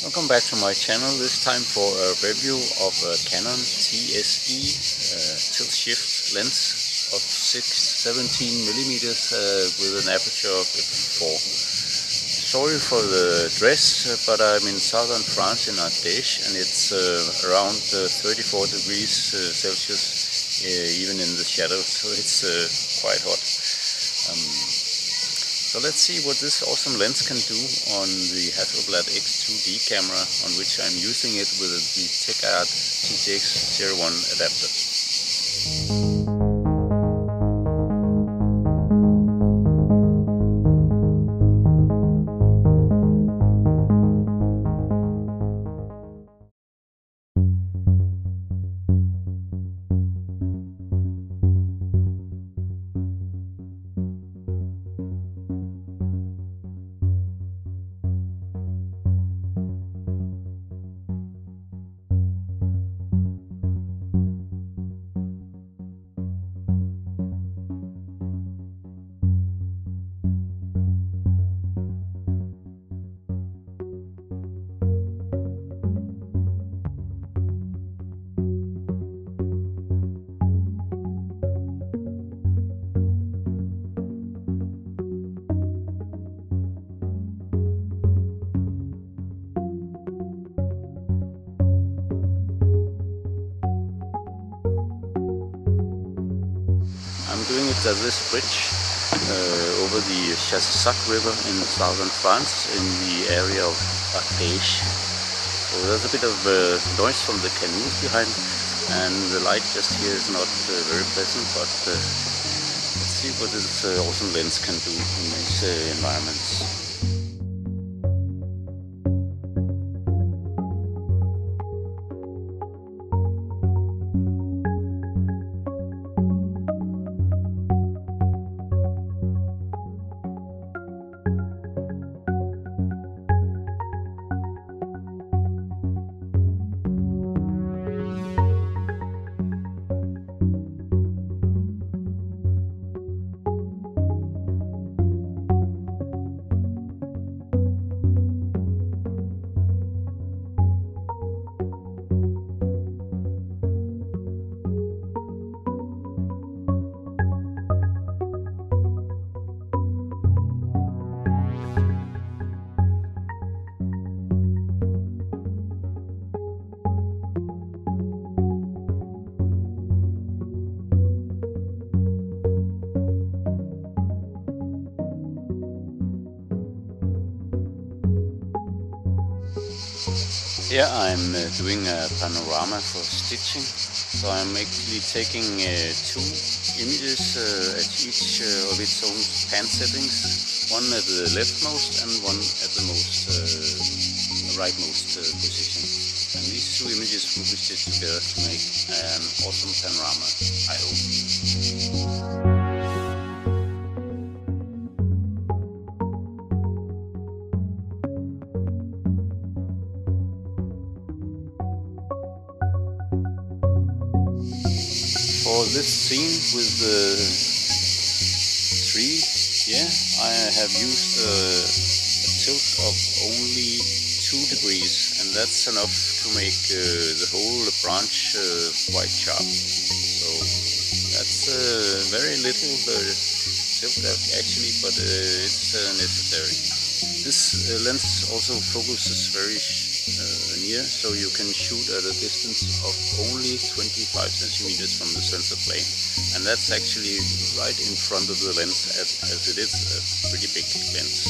Welcome back to my channel, this time for a review of a Canon TS-E tilt shift lens of 17mm with an aperture of f4. Sorry for the dress, but I'm in southern France in Ardèche, and it's around 34 degrees Celsius even in the shadows, so it's quite hot. So let's see what this awesome lens can do on the Hasselblad X2D camera, on which I'm using it with the TechArt TTX01 adapter. I'm doing it at this bridge over the Hasselblad River in southern France, in the area of Ardèche. So there's a bit of noise from the Canons behind, and the light just here is not very pleasant, but let's see what this awesome lens can do in these environments. Here I'm doing a panorama for stitching, so I'm actually taking two images at each of its own pan settings, one at the leftmost and one at the most rightmost position. And these two images will be stitched together to make an awesome panorama, I hope. For this scene with the tree, I have used a tilt of only 2 degrees, and that's enough to make the whole branch quite sharp. So that's very little tilt actually, but it's necessary. This lens also focuses very near, so you can shoot at a distance of only 25 centimeters from the sensor plane, and that's actually right in front of the lens, as it is a pretty big lens.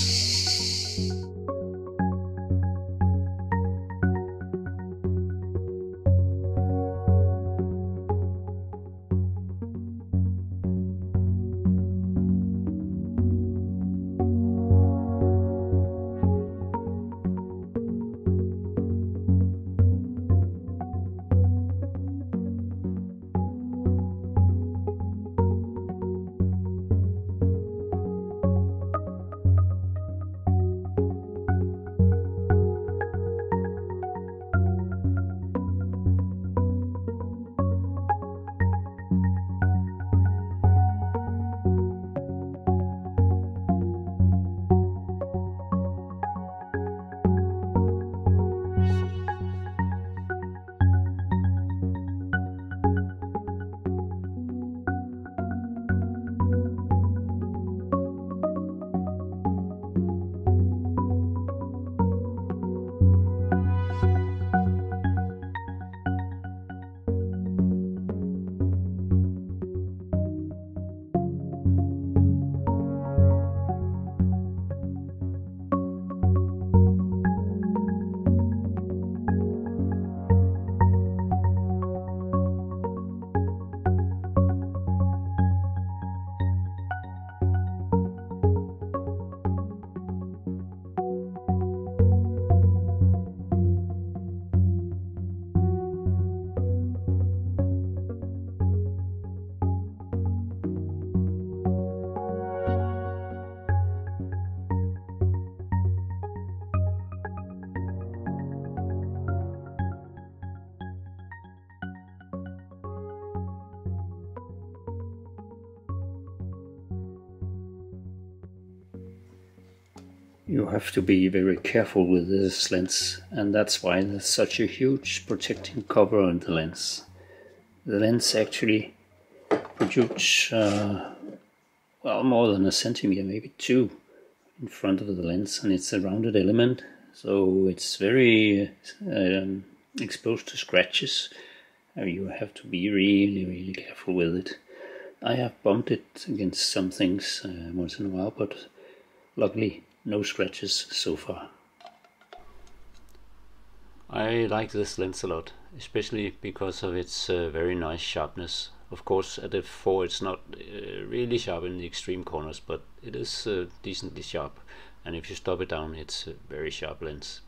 You have to be very careful with this lens, and that's why there's such a huge protecting cover on the lens. The lens actually protrudes well, more than a centimeter, maybe 2 in front of the lens, and it's a rounded element, so it's very exposed to scratches. You have to be really careful with it. I have bumped it against some things once in a while, but luckily no scratches so far. I like this lens a lot, especially because of its very nice sharpness. Of course, at f4 it's not really sharp in the extreme corners, but it is decently sharp, and if you stop it down, it's a very sharp lens.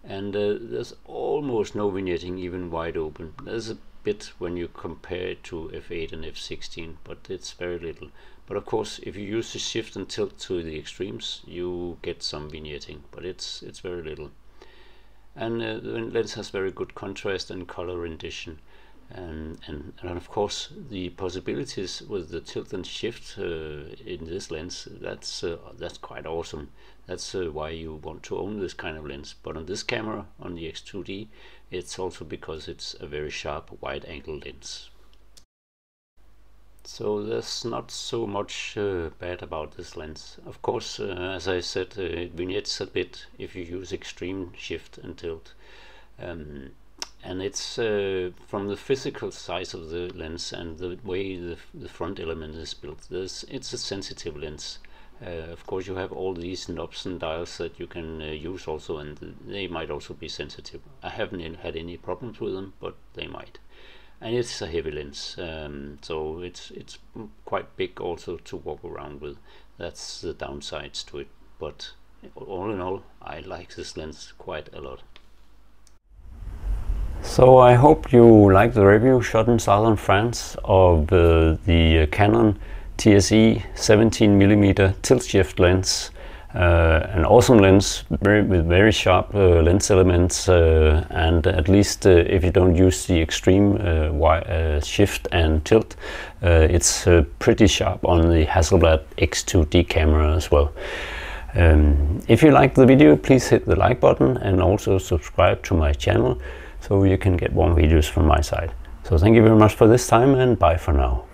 And there's almost no vignetting, even wide open. There's a bit when you compare it to f8 and f16, but it's very little. But of course, if you use the shift and tilt to the extremes, you get some vignetting, but it's very little. And the lens has very good contrast and color rendition. And of course, the possibilities with the tilt and shift in this lens, that's quite awesome. That's why you want to own this kind of lens. But on this camera, on the X2D, it's also because it's a very sharp wide angle lens. So there's not so much bad about this lens. Of course, as I said, it vignettes a bit if you use extreme shift and tilt. And it's from the physical size of the lens and the way the front element is built, it's a sensitive lens. Of course, you have all these knobs and dials that you can use also, and they might also be sensitive. I haven't had any problems with them, but they might. And it's a heavy lens, so it's quite big also to walk around with. That's the downsides to it, but all in all, I like this lens quite a lot. So I hope you like the review shot in southern France of the Canon TS-E 17mm tilt shift lens. An awesome lens with very sharp lens elements, and at least if you don't use the extreme shift and tilt, it's pretty sharp on the Hasselblad X2D camera as well. If you liked the video, please hit the like button and also subscribe to my channel so you can get more videos from my side. So thank you very much for this time, and bye for now.